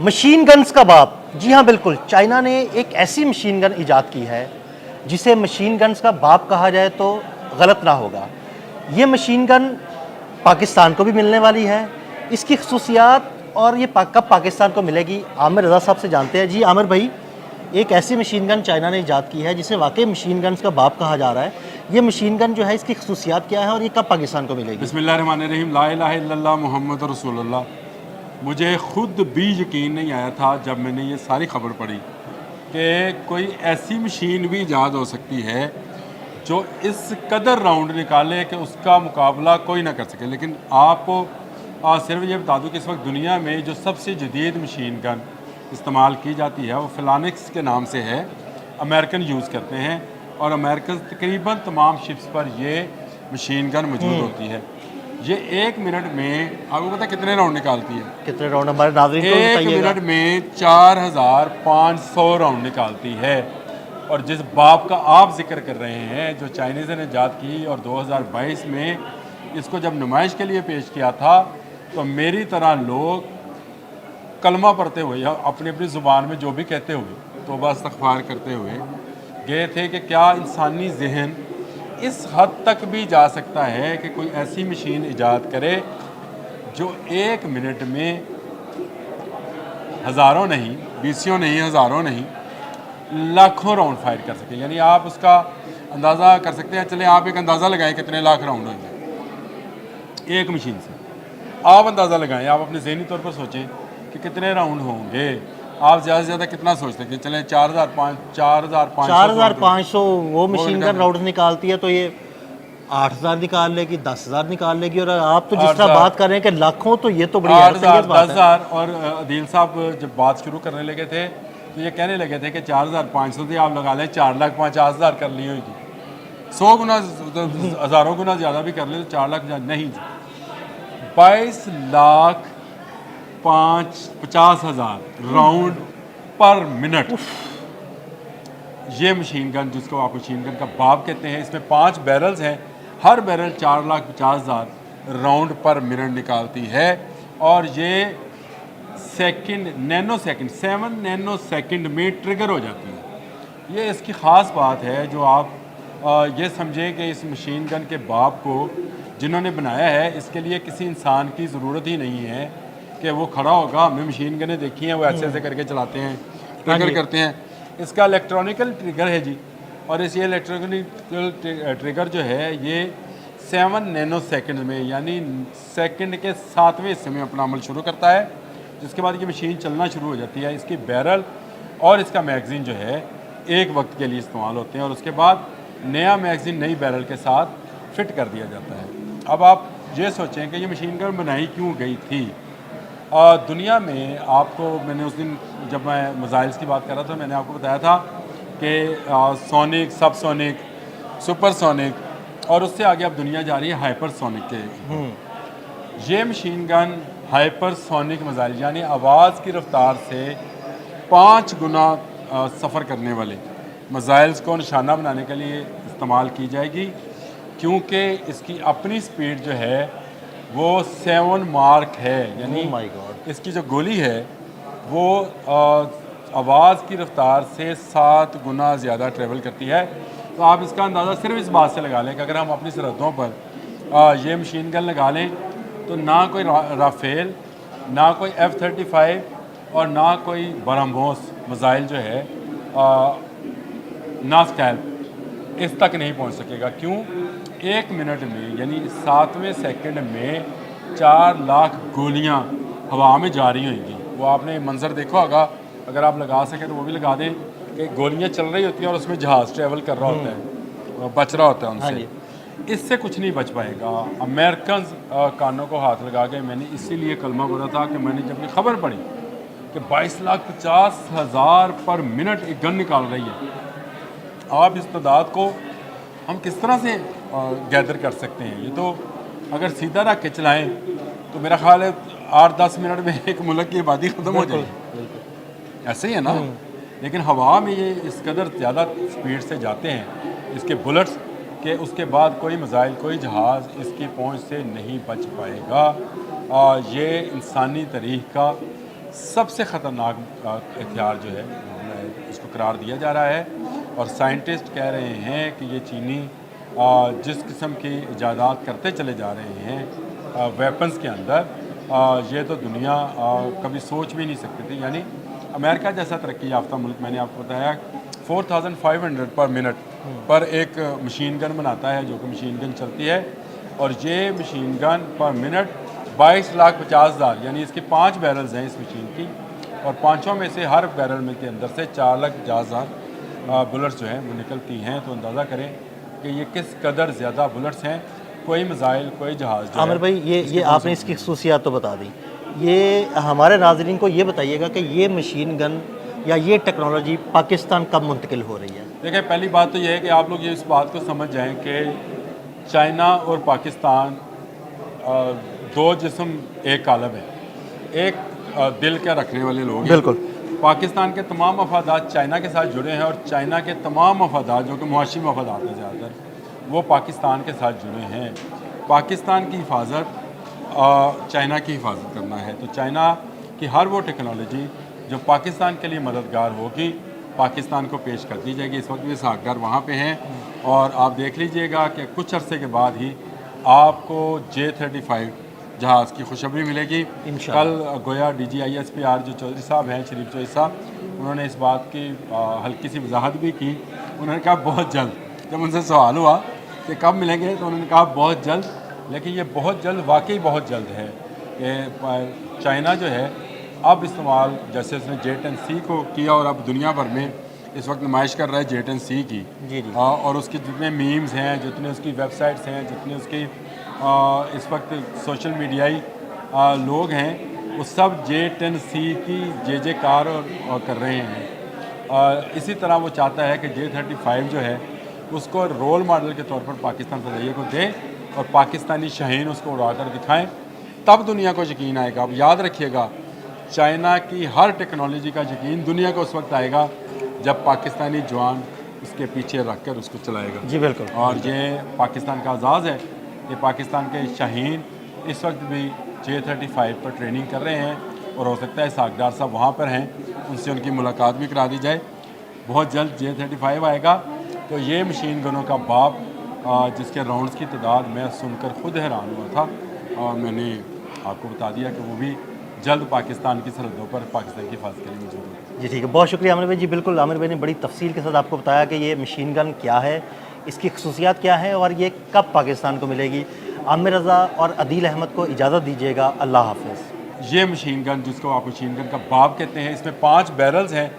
Machine guns کا باپ، جی ہاں بالکل، چائنا نے ایک ایسی مشین گن ایجاد کی ہے جسے مشین گنز کا باپ کہا جائے تو غلط نہ ہوگا۔ یہ مشین گن پاکستان کو بھی ملنے والی ہے۔ اس کی خصوصیات اور یہ کب پاکستان کو ملے گی، عامر رضا صاحب سے جانتے ہیں۔ جی عامر بھائی، ایک ایسی مشین گن چائنا نے ایجاد کی ہے جسے واقعی مشین گنز کا باپ کہا جا رہا ہے، یہ مشین گن جو ہے اس کی خصوصیات کیا ہے اور یہ کب پاکستان کو ملے گی؟ بسم اللہ الرحمن الرحیم، لا الہ الا اللہ محمد رسول اللہ۔ مجھے خود بھی یقین نہیں آیا تھا جب میں نے یہ ساری خبر پڑھی کہ کوئی ایسی مشین بھی ایجاد ہو سکتی ہے جو اس قدر راؤنڈ نکالے کہ اس کا مقابلہ کوئی نہ کر سکے۔ لیکن آپ کو صرف یہ بتا دوں کہ اس وقت دنیا میں جو سب سے جدید مشین گن استعمال کی جاتی ہے وہ فلانکس کے نام سے ہے، امریکن یوز کرتے ہیں، اور امریکن تقریباً تمام شپس پر یہ مشین گن موجود ہوتی ہے۔ یہ 1 منٹ میں آپ کو پتہ کتنے راؤنڈ نکالتی ہے؟ کتنے راؤنڈ ہمارے ناظرین کو 1 بتائیے گا؟ منٹ میں 4500 راؤنڈ نکالتی ہے۔ اور جس باپ کا آپ ذکر کر رہے ہیں جو چائنیز نے ایجاد کی اور 2022 میں اس کو جب نمائش کے لیے پیش کیا تھا تو میری طرح لوگ کلمہ پڑھتے ہوئے یا اپنی اپنی زبان میں جو بھی کہتے ہوئے توبہ استغفار کرتے ہوئے گئے تھے کہ کیا انسانی ذہن اس حد تک بھی جا سکتا ہے کہ کوئی ایسی مشین ایجاد کرے جو 1 منٹ میں ہزاروں نہیں، بیسیوں نہیں، ہزاروں نہیں، لاکھوں راؤنڈ فائر کر سکے۔ یعنی آپ اس کا اندازہ کر سکتے ہیں، چلیں آپ ایک اندازہ لگائیں کتنے لاکھ راؤنڈ ہوں گے ایک مشین سے۔ آپ اندازہ لگائیں، آپ اپنے ذہنی طور پر سوچیں کہ کتنے راؤنڈ ہوں گے۔ آپ زیادہ سے زیادہ کتنا سوچتے ہیں کہ چلیں 4500 وہ مشین گن راؤنڈ نکالتی ہے تو یہ 8000 نکال لے گی، 10000 نکال لے گی، اور آپ تو جس طرح بات کر رہے ہیں کہ لاکھوں، تو یہ تو بڑی 8000 حیرت بات ہے۔ 10000۔ اور عدیل صاحب جب بات شروع کرنے لگے تھے تو یہ کہنے لگے تھے کہ 4500 تھی، آپ لگا لیں 4,50,000 کر لی ہوئی تھی، 100 گنا، ہزاروں گنا زیادہ بھی کر لیں تو 4 لاکھ نہیں جی، 22,50,000 راؤنڈ پر منٹ۔ یہ مشین گن جس کو آپ مشین گن کا باپ کہتے ہیں، اس میں 5 بیرلز ہیں، ہر بیرل 4,50,000 راؤنڈ پر منٹ نکالتی ہے، اور یہ second, Nano second, 7 Nano second میں ٹریگر ہو جاتی ہے۔ یہ اس کی خاص بات ہے جو آپ یہ سمجھیں کہ اس مشین گن کے باپ کو جنہوں نے بنایا ہے اس کے لیے کسی انسان کی ضرورت ہی نہیں ہے کہ وہ کھڑا ہوگا۔ ہم نے مشین گنیں دیکھی ہیں، وہ ایسے ایسے کر کے چلاتے ہیں، ٹریگر کرتے ہیں۔ اس کا الیکٹرانیکل ٹریگر ہے جی، اور اس یہ الیکٹرانیکل ٹریگر جو ہے یہ 7 نینو سیکنڈ میں، یعنی سیکنڈ کے 7ویں حصے میں اپنا عمل شروع کرتا ہے، جس کے بعد یہ مشین چلنا شروع ہو جاتی ہے۔ اس کی بیرل اور اس کا میگزین جو ہے ایک وقت کے لیے استعمال ہوتے ہیں، اور اس کے بعد نیا میگزین نئی بیرل کے ساتھ فٹ کر دیا جاتا ہے۔ اب آپ یہ سوچیں کہ یہ مشین گن بنائی کیوں گئی تھی؟ دنیا میں آپ کو میں نے اس دن جب میں میزائلز کی بات کر رہا تھا میں نے آپ کو بتایا تھا کہ سونک، سب سونک، سپر سونک، اور اس سے آگے اب دنیا جا رہی ہے ہائپر سونک کے۔ یہ machine gun hypersonic missile یعنی آواز کی رفتار سے 5 گنا سفر کرنے والے میزائلز کو نشانہ بنانے کے لیے استعمال کی جائے گی، کیونکہ اس کی اپنی سپیڈ جو ہے وہ 7 مارک ہے، یعنی اس کی جو گولی ہے وہ آواز کی رفتار سے 7 گنا زیادہ ٹریول کرتی ہے۔ تو آپ اس کا اندازہ صرف اس بات سے لگا لیں کہ اگر ہم اپنی سرحدوں پر یہ مشین گن لگا لیں تو نہ کوئی رافیل، نہ کوئی F-35 اور نہ کوئی برہموس میزائل جو ہے نہ اسکیلپ اس تک نہیں پہنچ سکے گا۔ کیوں؟ 1 منٹ میں یعنی 7ویں سیکنڈ میں 4 لاکھ گولیاں ہوا میں جاری ہوئیں گی۔ وہ آپ نے منظر دیکھا ہوگا، اگر آپ لگا سکیں تو وہ بھی لگا دیں کہ گولیاں چل رہی ہوتی ہیں اور اس میں جہاز ٹریول کر رہا ہوتا ہے، بچ رہا ہوتا ہے ان سے۔ اس سے کچھ نہیں بچ پائے گا۔ امریکنز کانوں کو ہاتھ لگا کے، میں نے اسی لیے کلمہ بولا تھا کہ میں نے جب یہ خبر پڑھی کہ 22,50,000 پر منٹ ایک گن نکال رہی ہے، آپ اس تعداد کو ہم کس طرح سے گیدر کر سکتے ہیں؟ یہ تو اگر سیدھا رکھ کے چلائیں تو میرا خیال ہے 8-10 منٹ میں ایک ملک کی آبادی ختم ہو جائے گی، ایسے ہی ہے نا؟ لیکن ہوا میں یہ اس قدر زیادہ سپیڈ سے جاتے ہیں اس کے بلٹس کہ اس کے بعد کوئی میزائل، کوئی جہاز اس کی پہنچ سے نہیں بچ پائے گا۔ یہ انسانی تاریخ کا سب سے خطرناک ہتھیار جو ہے اس کو قرار دیا جا رہا ہے، اور سائنٹسٹ کہہ رہے ہیں کہ یہ چینی جس قسم کی ایجادات کرتے چلے جا رہے ہیں ویپنز کے اندر، یہ تو دنیا کبھی سوچ بھی نہیں سکتی تھی. یعنی امریکہ جیسا ترقی یافتہ ملک، میں نے آپ کو بتایا 4500 پر منٹ پر ایک مشین گن بناتا ہے، جو کہ مشین گن چلتی ہے، اور یہ مشین گن پر منٹ 22,50,000، یعنی اس کی 5 بیرلز ہیں اس مشین کی، اور پانچوں میں سے ہر بیرل میں کے اندر سے 4,50,000 بلٹس جو ہیں وہ نکلتی ہیں. تو اندازہ کریں کہ یہ کس قدر زیادہ بلٹس ہیں. کوئی میزائل، کوئی جہاز جو عامر بھائی یہ آپ نے اس کی خصوصیات تو بتا دی، یہ ہمارے ناظرین کو یہ بتائیے گا کہ یہ مشین گن یا یہ ٹیکنالوجی پاکستان کب منتقل ہو رہی ہے؟ دیکھیں، پہلی بات تو یہ ہے کہ آپ لوگ یہ اس بات کو سمجھ جائیں کہ چائنا اور پاکستان دو جسم ایک قالب ہیں، ایک دل کے رکھنے والے لوگ ہیں. بالکل. پاکستان کے تمام مفادات چائنا کے ساتھ جڑے ہیں، اور چائنا کے تمام مفادات جو کہ معاشی مفادات ہیں زیادہ تر، وہ پاکستان کے ساتھ جڑے ہیں. پاکستان کی حفاظت چائنا کی حفاظت کرنا ہے. تو چائنا کی ہر وہ ٹیکنالوجی جو پاکستان کے لیے مددگار ہوگی پاکستان کو پیش کر دی جائے گی. اس وقت بھی ساکھدار وہاں پہ ہیں، اور آپ دیکھ لیجئے گا کہ کچھ عرصے کے بعد ہی آپ کو J-35 جہاز کی خوشخبری ملے گی. کل گویا DGISPR جو چودھری صاحب ہیں، شریف چودھری صاحب، انہوں نے اس بات کی ہلکی سی وضاحت بھی کی. انہوں نے کہا بہت جلد، جب ان سے سوال ہوا کہ کب ملیں گے تو انہوں نے کہا بہت جلد. لیکن یہ بہت جلد واقعی بہت جلد ہے کہ چائنا جو ہے اب استعمال، جیسے اس نے J-10C کو کیا اور اب دنیا بھر میں اس وقت نمائش کر رہا ہے J-10C کی، اور اس کے جتنے میمز ہیں، جتنے اس کی ویب سائٹس ہیں، جتنے اس کی اس وقت سوشل میڈیائی لوگ ہیں، وہ سب J-10C کی جے کار اور کر رہے ہیں. اسی طرح وہ چاہتا ہے کہ J-35 جو ہے اس کو رول ماڈل کے طور پر پاکستان فضائیہ کو دے، اور پاکستانی شاہین اس کو اڑا کر دکھائیں، تب دنیا کو یقین آئے گا. اب یاد رکھیے گا، چائنا کی ہر ٹیکنالوجی کا یقین دنیا کو اس وقت آئے گا جب پاکستانی جوان اس کے پیچھے رکھ کر اس کو چلائے گا. جی بالکل. اور یہ پاکستان کا اعزاز ہے کہ پاکستان کے شاہین اس وقت بھی J-35 پر ٹریننگ کر رہے ہیں، اور ہو سکتا ہے ساکھدار صاحب وہاں پر ہیں، ان سے ان کی ملاقات بھی کرا دی جائے. بہت جلد J-35 آئے گا. تو یہ مشین گنوں کا باپ، جس کے راؤنڈز کی تعداد میں سن کر خود حیران ہوا تھا، اور میں نے آپ کو بتا دیا کہ وہ بھی جلد پاکستان کی سرحدوں پر پاکستان کی حفاظت کے لیے موجود ہوگا. جی ٹھیک ہے، بہت شکریہ عامر بھائی. جی بالکل، عامر بھائی نے بڑی تفصیل کے ساتھ آپ کو بتایا کہ یہ مشین گن کیا ہے، اس کی خصوصیات کیا ہیں، اور یہ کب پاکستان کو ملے گی. عامر رضا اور عدیل احمد کو اجازت دیجیے گا. اللہ حافظ. یہ مشین گن، جس کو آپ مشین گن کا باپ کہتے ہیں، اس میں 5 بیرلز ہیں.